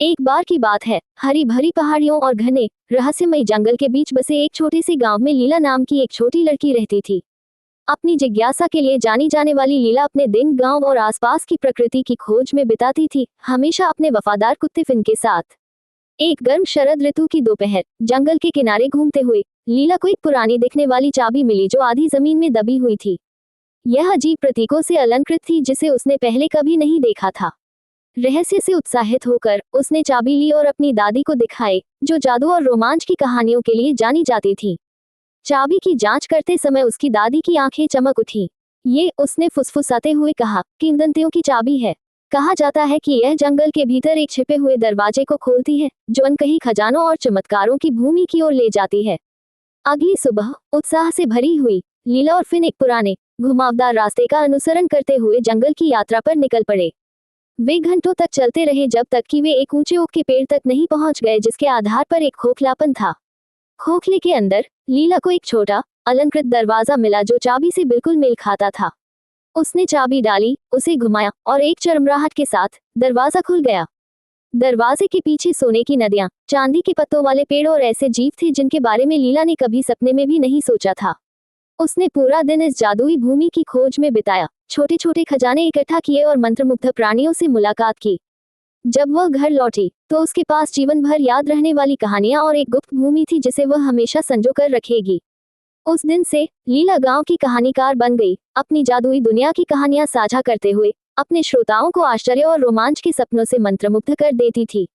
एक बार की बात है, हरी भरी पहाड़ियों और घने रहस्यमय जंगल के बीच बसे एक छोटे से गांव में लीला नाम की एक छोटी लड़की रहती थी। अपनी जिज्ञासा के लिए जानी जाने वाली लीला अपने दिन गांव और आसपास की प्रकृति की खोज में बिताती थी, हमेशा अपने वफादार कुत्ते फिन के साथ। एक गर्म शरद ऋतु की दोपहर, जंगल के किनारे घूमते हुए लीला को एक पुरानी दिखने वाली चाबी मिली जो आधी जमीन में दबी हुई थी। यह अजीब प्रतीकों से अलंकृत थी जिसे उसने पहले कभी नहीं देखा था। रहस्य से उत्साहित होकर उसने चाबी ली और अपनी दादी को दिखाई, जो जादू और रोमांच की कहानियों के लिए जानी जाती थी। चाबी की जांच करते समय उसकी दादी की आंखें चमक उठी। ये, उसने फुसफुसाते हुए कहा, किंवदंतियों की चाबी है। कहा जाता है कि यह जंगल के भीतर एक छिपे हुए दरवाजे को खोलती है, जो अनकही खजानों और चमत्कारों की भूमि की ओर ले जाती है। अगली सुबह उत्साह से भरी हुई लीला और फिन एक पुराने घुमावदार रास्ते का अनुसरण करते हुए जंगल की यात्रा पर निकल पड़े। वे घंटों तक चलते रहे जब तक कि वे एक ऊंचे ओक के पेड़ तक नहीं पहुंच गए जिसके आधार पर एक खोखलापन था। खोखले के अंदर लीला को एक छोटा अलंकृत दरवाजा मिला जो चाबी से बिल्कुल मेल खाता था। उसने चाबी डाली, उसे घुमाया और एक चरमराहट के साथ दरवाजा खुल गया। दरवाजे के पीछे सोने की नदियां, चांदी के पत्तों वाले पेड़ और ऐसे जीव थे जिनके बारे में लीला ने कभी सपने में भी नहीं सोचा था। उसने पूरा दिन इस जादुई भूमि की खोज में बिताया, छोटे छोटे खजाने इकट्ठा किए और मंत्रमुग्ध प्राणियों से मुलाकात की। जब वह घर लौटी तो उसके पास जीवन भर याद रहने वाली कहानियां और एक गुप्त भूमि थी जिसे वह हमेशा संजो कर रखेगी। उस दिन से लीला गांव की कहानीकार बन गई, अपनी जादुई दुनिया की कहानियां साझा करते हुए अपने श्रोताओं को आश्चर्य और रोमांच के सपनों से मंत्रमुग्ध कर देती थी।